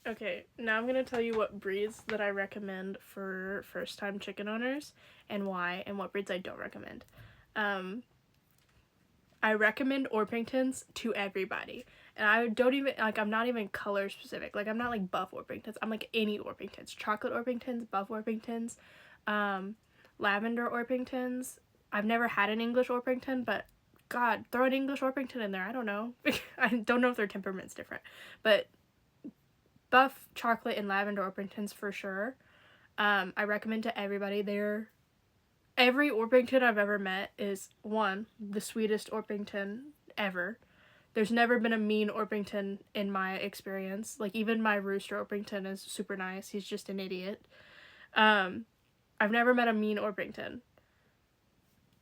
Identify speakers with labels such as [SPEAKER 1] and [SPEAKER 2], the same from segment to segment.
[SPEAKER 1] Okay, now I'm gonna tell you what breeds that I recommend for first-time chicken owners and why, and what breeds I don't recommend. Um, I recommend Orpingtons to everybody, and I don't even like. I'm not even color specific. Like I'm not like buff Orpingtons. I'm like any Orpingtons, chocolate Orpingtons, buff Orpingtons, um, lavender Orpingtons. I've never had an English Orpington, but God, throw an English Orpington in there. I don't know. I don't know if their temperament's different, but buff, chocolate, and lavender Orpingtons for sure. I recommend to everybody. Every Orpington I've ever met is one, the sweetest Orpington ever. There's never been a mean Orpington in my experience. Like even my rooster Orpington is super nice. He's just an idiot. Um, I've never met a mean Orpington.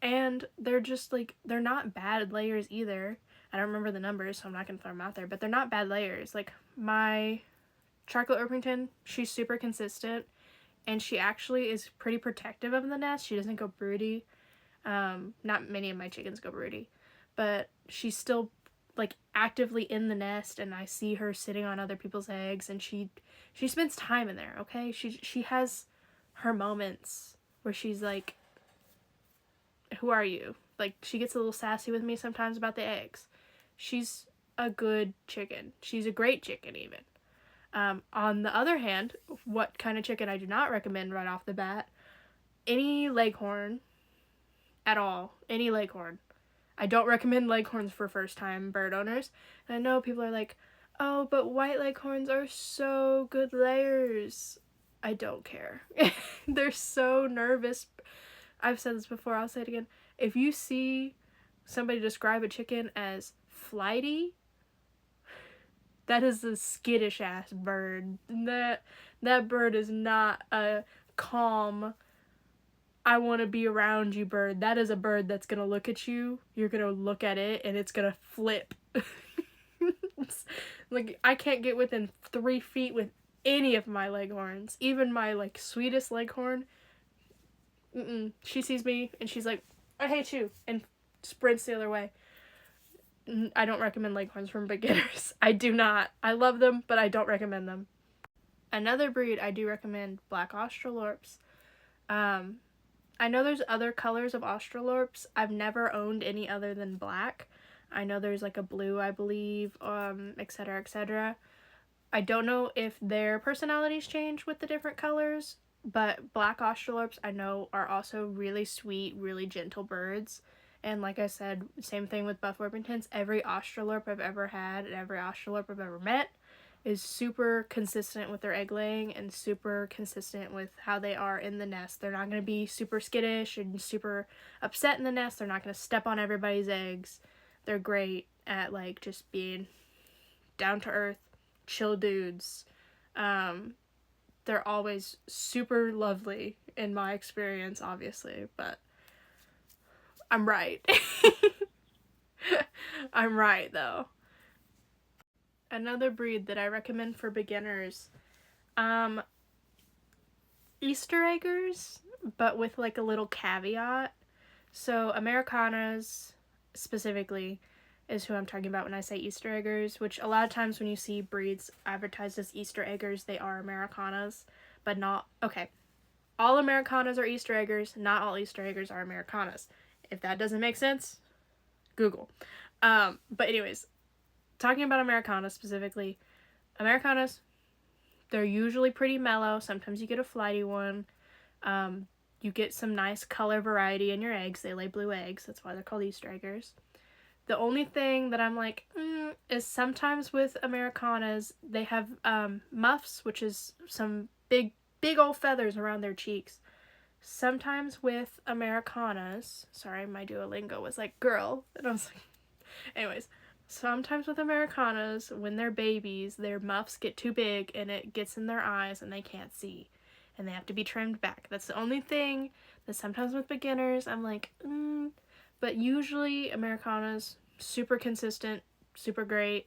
[SPEAKER 1] And they're just like they're not bad layers either. I don't remember the numbers, so I'm not gonna throw them out there. But they're not bad layers. Like my chocolate Orpington, she's super consistent, and she actually is pretty protective of the nest. She doesn't go broody. Not many of my chickens go broody, but she's still like actively in the nest, and I see her sitting on other people's eggs, and she spends time in there. Okay, she has her moments where she's like, "Who are you?" Like she gets a little sassy with me sometimes about the eggs. She's a good chicken. She's a great chicken even. On the other hand, what kind of chicken I do not recommend right off the bat, any leghorn at all. Any leghorn. I don't recommend leghorns for first time bird owners. And I know people are like, oh, but white leghorns are so good layers. I don't care. They're so nervous. I've said this before, I'll say it again. If you see somebody describe a chicken as flighty, that is a skittish ass bird. That bird is not a calm, I want to be around you bird. That is a bird that's going to look at you. You're going to look at it and it's going to flip. Like I can't get within 3 feet with any of my leghorns. Even my like sweetest leghorn. She sees me and she's like, I hate you, and sprints the other way. I don't recommend leghorns for beginners. I do not. I love them, but I don't recommend them. Another breed I do recommend, black Australorps. I know there's other colors of Australorps. I've never owned any other than black. I know there's like a blue, I believe, etc., etc. I don't know if their personalities change with the different colors, but black Australorps I know are also really sweet, really gentle birds. And like I said, same thing with buff Orpingtons. Every Australorp I've ever had and every Australorp I've ever met is super consistent with their egg laying and super consistent with how they are in the nest. They're not going to be super skittish and super upset in the nest. They're not going to step on everybody's eggs. They're great at like just being down to earth, chill dudes. They're always super lovely in my experience, obviously, but I'm right. I'm right though. Another breed that I recommend for beginners, Easter eggers, but with like a little caveat. So Americanas specifically is who I'm talking about when I say Easter eggers, which a lot of times when you see breeds advertised as Easter eggers, they are Americanas, but not, okay. All Americanas are Easter eggers, not all Easter eggers are Americanas. If that doesn't make sense, Google. But anyways, talking about Americanas specifically, Americanas, they're usually pretty mellow. Sometimes you get a flighty one. You get some nice color variety in your eggs. They lay blue eggs. That's why they're called Easter eggers. The only thing that I'm like, is sometimes with Americanas, they have muffs, which is some big old feathers around their cheeks. Sometimes with Americanas, sorry, my Duolingo was like, girl. And I was like, anyways, sometimes with Americanas, when they're babies, their muffs get too big and it gets in their eyes and they can't see. And they have to be trimmed back. That's the only thing that sometimes with beginners, I'm like, But usually Americanas, super consistent, super great.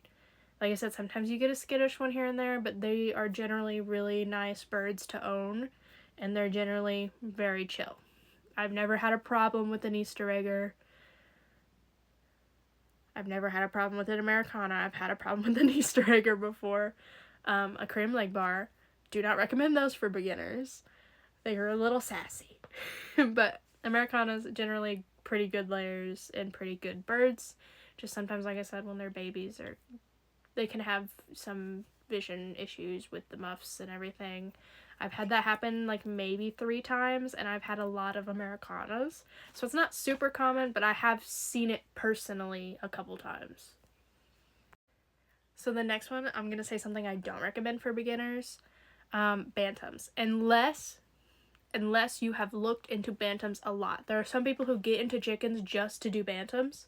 [SPEAKER 1] Like I said, sometimes you get a skittish one here and there, but they are generally really nice birds to own. And they're generally very chill. I've never had a problem with an Easter egger. I've never had a problem with an Americana. I've had a problem with an Easter egger before. A creme leg bar, do not recommend those for beginners. They are a little sassy. But Americanas, generally pretty good layers and pretty good birds. Just sometimes, like I said, when they're babies, or they can have some vision issues with the muffs and everything. I've had that happen like maybe 3 times, and I've had a lot of Americanas. So it's not super common, but I have seen it personally a couple times. So the next one, I'm going to say something I don't recommend for beginners. Bantams. Unless you have looked into bantams a lot. There are some people who get into chickens just to do bantams.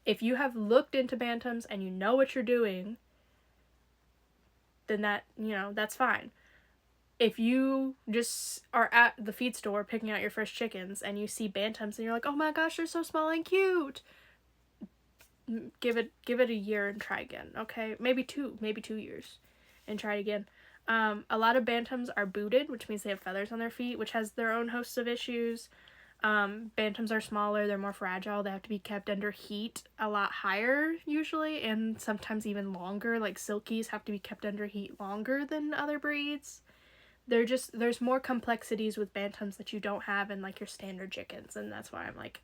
[SPEAKER 1] If you have looked into bantams and you know what you're doing, then that's fine. If you just are at the feed store picking out your first chickens and you see bantams and you're like, oh my gosh, they're so small and cute, give it a year and try again, okay? Maybe 2 years and try it again. A lot of bantams are booted, which means they have feathers on their feet, which has their own hosts of issues. Bantams are smaller, they're more fragile, they have to be kept under heat a lot higher usually, and sometimes even longer. Like silkies have to be kept under heat longer than other breeds. There's more complexities with bantams that you don't have in like your standard chickens, and that's why I'm like,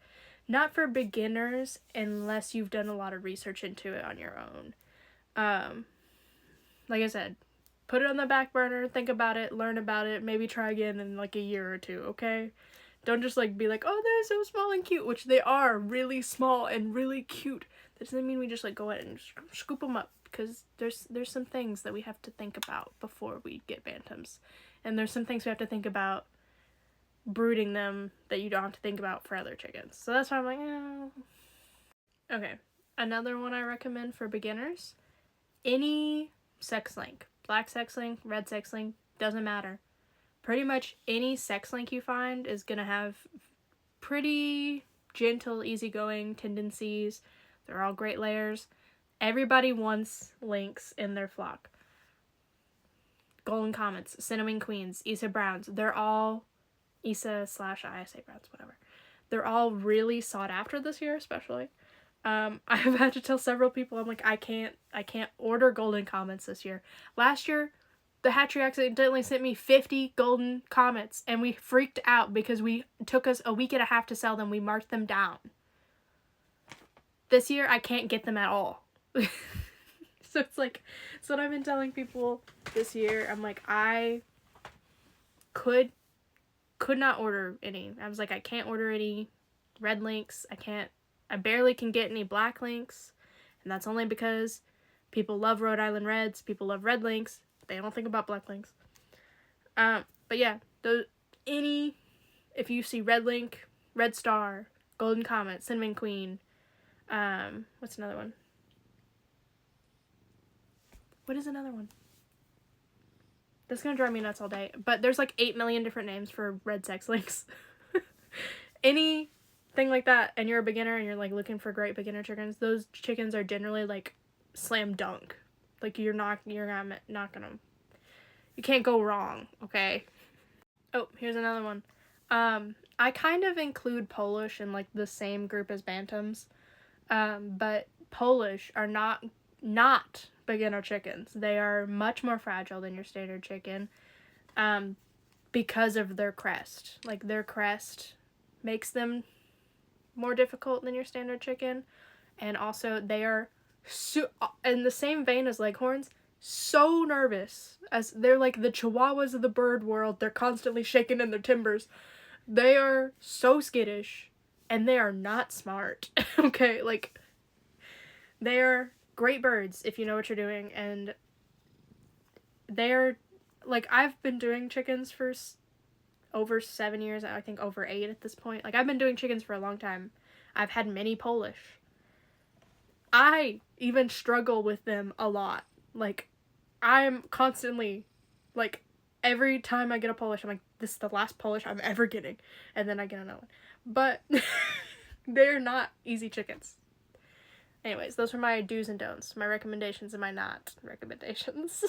[SPEAKER 1] not for beginners unless you've done a lot of research into it on your own. Like I said, put it on the back burner, think about it, learn about it, maybe try again in like a year or 2, okay? Don't just like be like, oh, they're so small and cute, which they are really small and really cute. That doesn't mean we just like go ahead and just scoop them up, because there's some things that we have to think about before we get bantams. And there's some things we have to think about brooding them that you don't have to think about for other chickens. So that's why I'm like, Okay, another one I recommend for beginners, any sex link. Black sex link, red sex link, doesn't matter. Pretty much any sex link you find is going to have pretty gentle, easygoing tendencies. They're all great layers. Everybody wants links in their flock. Golden Comets, Cinnamon Queens, Isa Browns, they're all Isa/ISA Browns, whatever. They're all really sought after this year, especially. I've had to tell several people, I'm like, I can't order Golden Comets this year. Last year, the hatchery accidentally sent me 50 Golden Comets, and we freaked out because we took us a week and a half to sell them. We marked them down. This year, I can't get them at all. So it's like, so what I've been telling people this year, I'm like, I could not order any. I was like, I can't order any red links. I barely can get any black links. And that's only because people love Rhode Island Reds. People love red links. They don't think about black links. But yeah, if you see red link, red star, Golden Comet, Cinnamon Queen, what's another one? What is another one? That's gonna drive me nuts all day. But there's like 8 million different names for red sex links. Anything like that, and you're a beginner and you're like looking for great beginner chickens, those chickens are generally like slam dunk. Like you're not gonna, you can't go wrong, okay? Oh, here's another one. I kind of include Polish in like the same group as bantams. But Polish are not beginner chickens. They are much more fragile than your standard chicken, because of their crest. Like their crest makes them more difficult than your standard chicken, and also they are in the same vein as Leghorns, so nervous, as they're like the chihuahuas of the bird world. They're constantly shaking in their timbers. They are so skittish, and they are not smart. Okay, like they are great birds if you know what you're doing, and they're like, I've been doing chickens for over 7 years, I think over 8 at this point. Like I've been doing chickens for a long time. I've had many Polish. I even struggle with them a lot. Like I'm constantly, like every time I get a Polish, I'm like, this is the last Polish I'm ever getting, and then I get another one. But they're not easy chickens. Anyways, those are my do's and don'ts, my recommendations and my not recommendations.